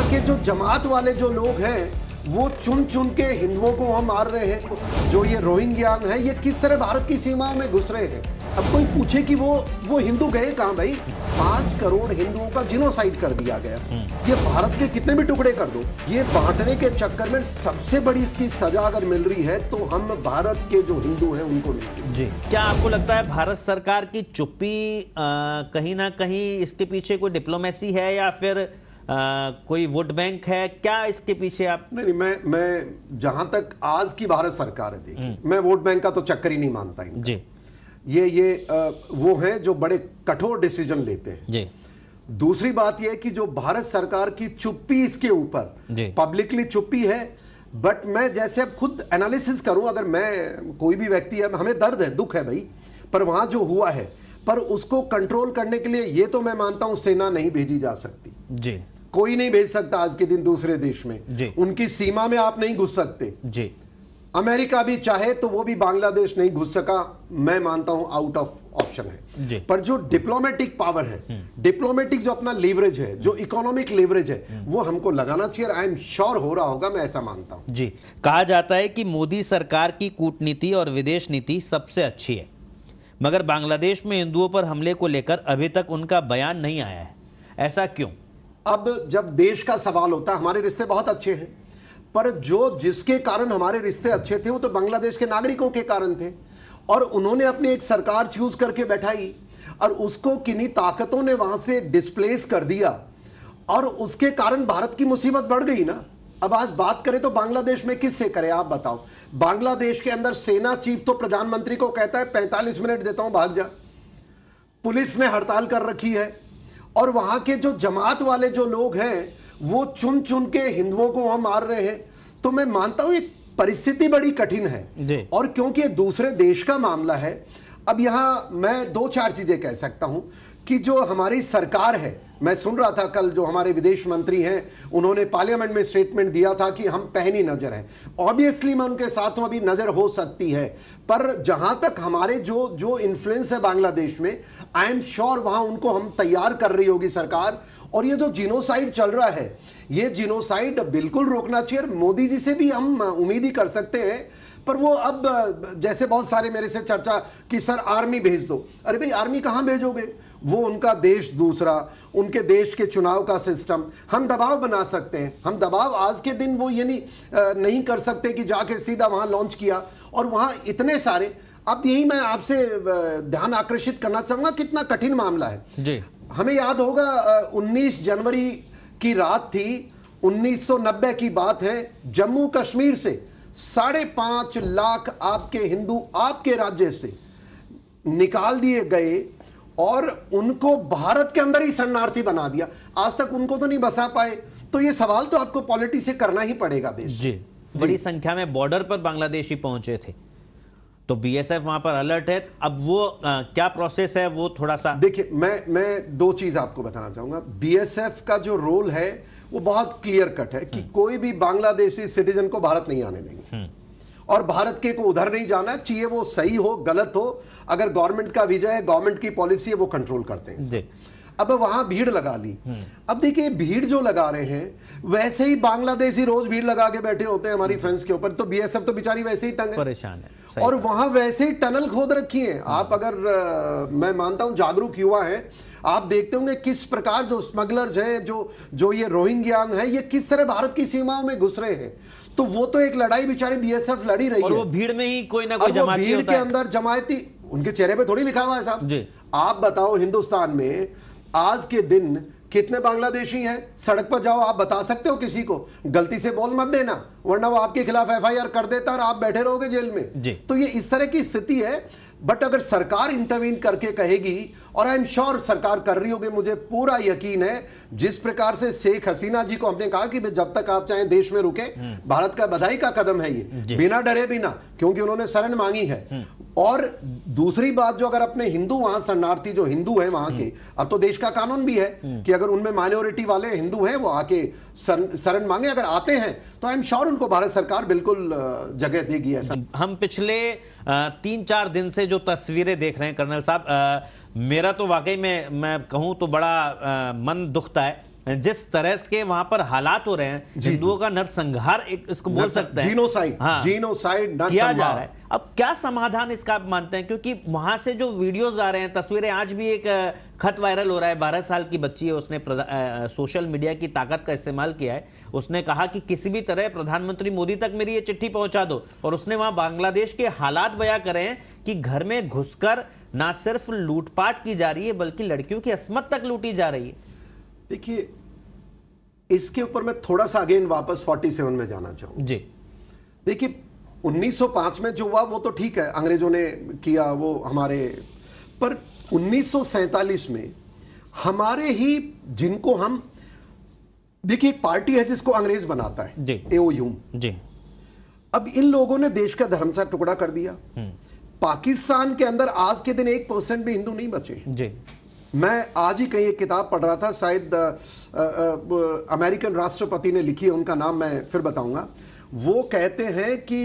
के जो जमात वाले जो लोग हैं वो चुन चुन के हिंदुओं को वहां मार रहे हैं। जो ये रोहिंग्या है ये किस तरह भारत की सीमाओं में घुस रहे हैं। अब कोई पूछे कि वो हिंदू गए कहां भाई? 5 करोड़ हिंदुओं का जिनोसाइड कर दिया गया। ये भारत के कितने भी टुकड़े कर दो, ये बांटने के चक्कर में सबसे बड़ी इसकी सजा अगर मिल रही है तो हम भारत के जो हिंदू हैं उनको मिल जी। क्या आपको लगता है भारत सरकार की चुप्पी कहीं ना कहीं इसके पीछे कोई डिप्लोमेसी है या फिर कोई वोट बैंक है? क्या इसके पीछे आप? नहीं, मैं जहां तक आज की भारत सरकार है, देखिए मैं वोट बैंक का तो चक्कर ही नहीं मानता इनका। जी। ये वो हैं जो बड़े कठोर डिसीजन लेते हैं। जी। दूसरी बात यह कि जो भारत सरकार की चुप्पी इसके ऊपर पब्लिकली चुप्पी है, बट मैं जैसे अब खुद एनालिसिस करूं, अगर मैं कोई भी व्यक्ति है, हमें दर्द है, दुख है भाई, पर वहां जो हुआ है, पर उसको कंट्रोल करने के लिए ये तो मैं मानता हूं सेना नहीं भेजी जा सकती। जी। कोई नहीं भेज सकता आज के दिन दूसरे देश में। जी। उनकी सीमा में आप नहीं घुस सकते। जी। अमेरिका भी चाहे तो वो भी बांग्लादेश नहीं घुस सका, मैं मानता हूं आउट ऑफ ऑप्शन है। जी। पर जो डिप्लोमेटिक पावर है, डिप्लोमेटिक जो अपना लीवरेज है, जो इकोनॉमिक लीवरेज है, वो हमको लगाना चाहिए। आई एम श्योर हो रहा होगा, मैं ऐसा मानता हूं। जी। कहा जाता है कि मोदी सरकार की कूटनीति और विदेश नीति सबसे अच्छी है, मगर बांग्लादेश में हिंदुओं पर हमले को लेकर अभी तक उनका बयान नहीं आया है। ऐसा क्यों? अब जब देश का सवाल होता है, हमारे रिश्ते बहुत अच्छे हैं, पर जिसके कारण हमारे रिश्ते अच्छे थे वो तो बांग्लादेश के नागरिकों के कारण थे, और उन्होंने अपनी एक सरकार चूज करके बैठाई और उसको किन्हीं ताकतों ने वहां से डिस्प्लेस कर दिया, और उसके कारण भारत की मुसीबत बढ़ गई ना। अब आज बात करें तो बांग्लादेश में किससे करें आप बताओ? बांग्लादेश के अंदर सेना चीफ तो प्रधानमंत्री को कहता है 45 मिनट देता हूं, भाग जा। पुलिस ने हड़ताल कर रखी है, और वहां के जो जमात वाले जो लोग हैं वो चुन चुन के हिंदुओं को वहां मार रहे हैं। तो मैं मानता हूं ये परिस्थिति बड़ी कठिन है, और क्योंकि ये दूसरे देश का मामला है। अब यहां मैं 2-4 चीजें कह सकता हूं कि जो हमारी सरकार है, मैं सुन रहा था कल जो हमारे विदेश मंत्री हैं, उन्होंने पार्लियामेंट में स्टेटमेंट दिया था कि हम पैनी नजर हैं। ऑब्वियसली मैं उनके साथ हूं, अभी नजर हो सकती है, पर जहां तक हमारे जो इन्फ्लुएंस है बांग्लादेश में, आई एम श्योर वहां उनको हम तैयार कर रही होगी सरकार। और ये जो जिनोसाइड चल रहा है, ये जिनोसाइड बिल्कुल रोकना चाहिए। मोदी जी से भी हम उम्मीद ही कर सकते हैं, पर वो अब जैसे बहुत सारे मेरे से चर्चा कि सर आर्मी भेज दो। अरे भाई आर्मी कहां भेजोगे? वो उनका देश दूसरा, उनके देश के चुनाव का सिस्टम, हम दबाव बना सकते हैं। हम दबाव आज के दिन वो ये नहीं कर सकते कि जाके सीधा वहां लॉन्च किया, और वहां इतने सारे। अब यही मैं आपसे ध्यान आकर्षित करना चाहूंगा कितना कठिन मामला है जी। हमें याद होगा 19 जनवरी की रात थी, 1990 की बात है। जम्मू कश्मीर से 5.5 लाख आपके हिंदू आपके राज्य से निकाल दिए गए, और उनको भारत के अंदर ही शरणार्थी बना दिया। आज तक उनको तो नहीं बसा पाए। तो ये सवाल तो आपको पॉलिटी से करना ही पड़ेगा देश जी। बड़ी संख्या में बॉर्डर पर बांग्लादेशी पहुंचे थे, तो बीएसएफ वहां पर अलर्ट है। अब वो क्या प्रोसेस है वो थोड़ा सा देखिए, मैं 2 चीज आपको बताना चाहूंगा। बीएसएफ का जो रोल है वो बहुत क्लियर कट है कि कोई भी बांग्लादेशी सिटीजन को भारत नहीं आने देंगे, और भारत के को उधर नहीं जाना चाहिए। वो सही हो गलत हो, अगर गवर्नमेंट का विजय है, गवर्नमेंट की पॉलिसी है, वो कंट्रोल करते हैं। अब वहां भीड़ लगा ली। अब देखिए भीड़ जो लगा रहे हैं, वैसे ही बांग्लादेशी रोज भीड़ लगा के बैठे होते हैं हमारी फेंस के ऊपर, तो बीएसएफ तो बेचारी वैसे ही तंग है, परेशान है, और वहां वैसे ही टनल खोद रखी है। आप अगर मैं मानता हूं जागरूक युवा है, आप देखते होंगे किस प्रकार जो स्मगलर्स हैं, जो ये रोहिंग्या है, ये किस तरह भारत की सीमाओं में घुस रहे हैं। तो वो तो एक लड़ाई बेचारी बीएसएफ लड़ी रही है, और वो भीड़ में ही कोई ना कोई जमाती भीड़ के अंदर जमायती, उनके चेहरे पे थोड़ी लिखा हुआ है साहब। आप बताओ हिंदुस्तान में आज के दिन कितने बांग्लादेशी हैं? सड़क पर जाओ, आप बता सकते हो किसी को? गलती से बोल मत देना, वरना वो आपके खिलाफ एफआईआर कर देता और आप बैठे रहोगे जेल में। तो ये इस तरह की स्थिति है। बट अगर सरकार इंटरवीन करके कहेगी, और आई एम श्योर सरकार कर रही होगी, मुझे पूरा यकीन है, जिस प्रकार से शेख हसीना जी को हमने कहा कि जब तक आप चाहें देश में रुके, भारत का बधाई का कदम है ये, बिना डरे बिना, क्योंकि उन्होंने शरण मांगी है। और दूसरी बात, जो अगर अपने हिंदू वहां शरणार्थी जो हिंदू है वहां के, अब तो देश का कानून भी है कि अगर उनमें माइनॉरिटी वाले हिंदू हैं वो आके शरण मांगे, अगर आते हैं तो आई एम श्योर उनको भारत सरकार बिल्कुल जगह देगी। ऐसा हम पिछले 3-4 दिन से जो तस्वीरें देख रहे हैं कर्नल साहब, मेरा तो वाकई में मैं कहूं तो बड़ा मन दुखता है जिस तरह के वहां पर हालात हो रहे हैं, हिंदुओं का नरसंहार एक इसको बोल सकते हैं, जीनोसाइड, हाँ, जीनोसाइड किया जा रहा है। अब क्या समाधान इसका आप मानते हैं? क्योंकि वहां से जो वीडियोस आ रहे हैं, तस्वीरें, आज भी एक खत वायरल हो रहा है, 12 साल की बच्ची है, उसने सोशल मीडिया की ताकत का इस्तेमाल किया है, उसने कहा कि किसी भी तरह प्रधानमंत्री मोदी तक मेरी ये चिट्ठी पहुंचा दो, और उसने वहां बांग्लादेश के हालात बयां करे हैं कि घर में घुसकर ना सिर्फ लूटपाट की जा रही है बल्कि लड़कियों की अस्मत तक लूटी जा रही है। देखिए, इसके ऊपर मैं थोड़ा सा अगेन वापस 47 में जाना चाहूं जी। देखिए, 1905 में जो हुआ वो तो ठीक है, अंग्रेजों ने किया वो हमारे, पर 1947 में हमारे ही, जिनको हम, देखिए एक पार्टी है जिसको अंग्रेज बनाता है जी, एओयूम जी। अब इन लोगों ने देश का धर्म सा टुकड़ा कर दिया। पाकिस्तान के अंदर आज के दिन 1% भी हिंदू नहीं बचे जी। मैं आज ही कहीं एक किताब पढ़ रहा था, शायद अमेरिकन राष्ट्रपति ने लिखी है, उनका नाम मैं फिर बताऊंगा। वो कहते हैं कि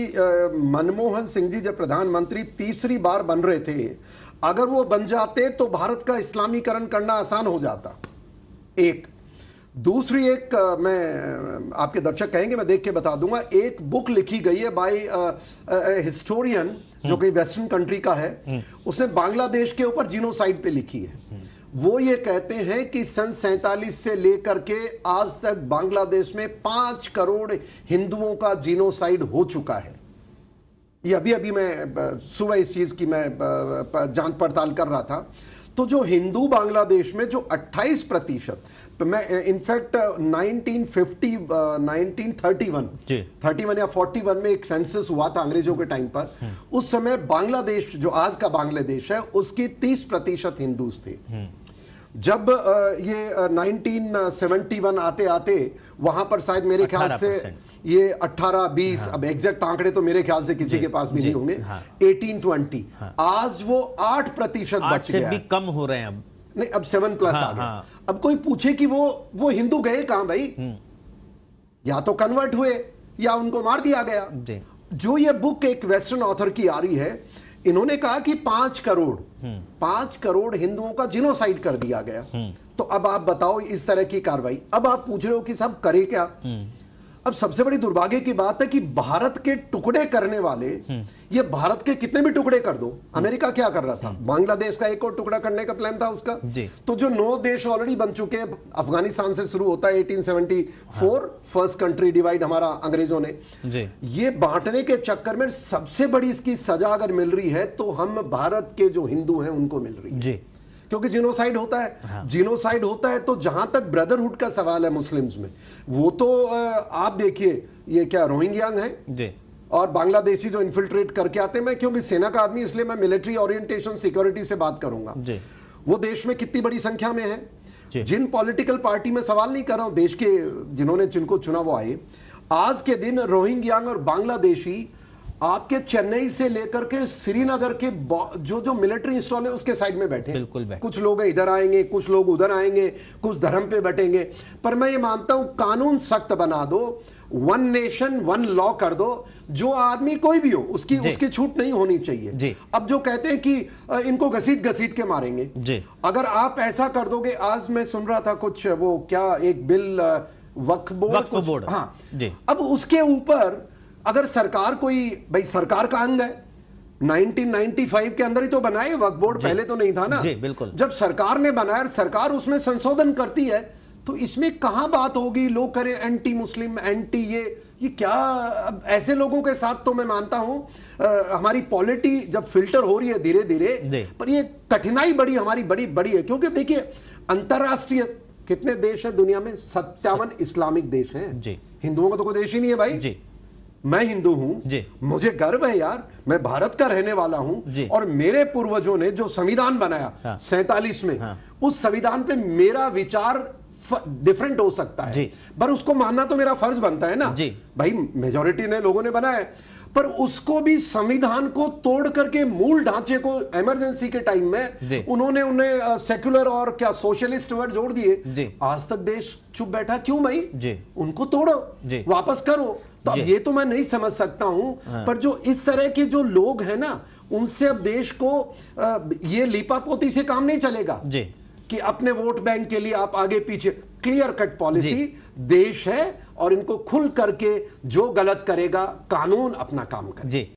मनमोहन सिंह जी जब प्रधानमंत्री तीसरी बार बन रहे थे, अगर वो बन जाते तो भारत का इस्लामीकरण करना आसान हो जाता। एक दूसरी, एक मैं आपके दर्शक कहेंगे, मैं देख के बता दूंगा, एक बुक लिखी गई है बाय हिस्टोरियन जो कि वेस्टर्न कंट्री का है, उसने बांग्लादेश के ऊपर जीनोसाइड पे लिखी है। वो ये कहते हैं कि सन 47 से लेकर के आज तक बांग्लादेश में 5 करोड़ हिंदुओं का जीनोसाइड हो चुका है। ये अभी अभी मैं सुबह इस चीज की मैं जांच पड़ताल कर रहा था। तो जो हिंदू बांग्लादेश में जो 28%, मैं इनफैक्ट 1931 या 41 में एक सेंसस हुआ था अंग्रेजों के टाइम पर, उस समय बांग्लादेश जो आज का बांग्लादेश है उसके 30% हिंदूज थे। जब ये 1971 आते आते वहां पर शायद मेरे ख्याल से ये 18-20, अब एग्जैक्ट आंकड़े तो मेरे ख्याल से किसी के पास भी नहीं होंगे, 18-20, आज वो 8% बच गया, भी कम हो रहे हैं अब, नहीं अब 7+ आ गया। अब कोई पूछे कि वो हिंदू गए कहां भाई? या तो कन्वर्ट हुए या उनको मार दिया गया। जो ये बुक एक वेस्टर्न ऑथर की आ रही है, इन्होंने कहा कि 5 करोड़ हिंदुओं का जिनोसाइड कर दिया गया। तो अब आप बताओ इस तरह की कार्रवाई, अब आप पूछ रहे हो कि सब करे क्या? अब सबसे बड़ी दुर्भाग्य की बात है कि भारत के टुकड़े करने वाले, ये भारत के कितने भी टुकड़े कर दो, अमेरिका क्या कर रहा था? बांग्लादेश का एक और टुकड़ा करने का प्लान था उसका। तो जो 9 देश ऑलरेडी बन चुके हैं, अफगानिस्तान से शुरू होता है 1874, फर्स्ट कंट्री डिवाइड हमारा अंग्रेजों ने। ये बांटने के चक्कर में सबसे बड़ी इसकी सजा अगर मिल रही है तो हम भारत के जो हिंदू हैं उनको मिल रही है, क्योंकि जीनोसाइड होता है। जीनोसाइड होता है तो जहां तक ब्रदरहुड का सवाल है मुस्लिम्स में, वो तो आप देखिए, ये क्या रोहिंग्यांग है और बांग्लादेशी जो इन्फिल्ट्रेट करके आते हैं, मैं क्योंकि सेना का आदमी इसलिए मैं मिलिट्री ओरिएंटेशन सिक्योरिटी से बात करूंगा। वो देश में कितनी बड़ी संख्या में है, जिन पॉलिटिकल पार्टी में सवाल नहीं कर रहा हूं, देश के जिनको चुना वो आए। आज के दिन रोहिंग्यांग और बांग्लादेशी आपके चेन्नई से लेकर के श्रीनगर के जो मिलिट्री इंस्टॉल है उसके साइड में बैठे, कुछ लोग इधर आएंगे, कुछ लोग उधर आएंगे, कुछ धर्म पे बैठेंगे। पर मैं ये मानता हूं कानून सख्त बना दो, 1 नेशन 1 लॉ कर दो, जो आदमी कोई भी हो उसकी छूट नहीं होनी चाहिए। अब जो कहते हैं कि इनको घसीट के मारेंगे, अगर आप ऐसा कर दोगे, आज मैं सुन रहा था कुछ वो क्या एक बिल वक्फ बोर्ड, हाँ, अब उसके ऊपर अगर सरकार कोई, भाई सरकार का अंग है, 1995 के अंदर ही तो बनाए वक्फ बोर्ड, पहले तो नहीं था ना। बिल्कुल। जब सरकार ने बनाया, सरकार उसमें संशोधन करती है, तो इसमें कहां बात होगी लोग करें एंटी मुस्लिम, एंटी ये क्या? अब ऐसे लोगों के साथ तो मैं मानता हूं हमारी पॉलिटी जब फिल्टर हो रही है धीरे धीरे, पर ये कठिनाई हमारी बड़ी है, क्योंकि देखिए अंतरराष्ट्रीय कितने देश है दुनिया में? 57 इस्लामिक देश हैं। हिंदुओं का तो कोई देश ही नहीं है भाई। मैं हिंदू हूं, मुझे गर्व है यार, मैं भारत का रहने वाला हूं, और मेरे पूर्वजों ने जो संविधान बनाया 47 में, उस संविधान पे मेरा विचार डिफरेंट हो सकता है, पर उसको मानना तो मेरा फर्ज बनता है ना भाई। मेजॉरिटी ने लोगों ने बनाया है, पर उसको भी संविधान को तोड़ करके मूल ढांचे को इमरजेंसी के टाइम में उन्हें सेक्युलर और क्या सोशलिस्ट वर्ड जोड़ दिए। आज तक देश चुप बैठा क्यों भाई? उनको तोड़ो, वापस करो। तो अब ये तो मैं नहीं समझ सकता हूं, पर जो इस तरह के जो लोग हैं ना, उनसे अब देश को ये लीपापोती से काम नहीं चलेगा कि अपने वोट बैंक के लिए आप आगे पीछे। क्लियर कट पॉलिसी देश है और इनको खुल करके जो गलत करेगा कानून अपना काम करे। जी।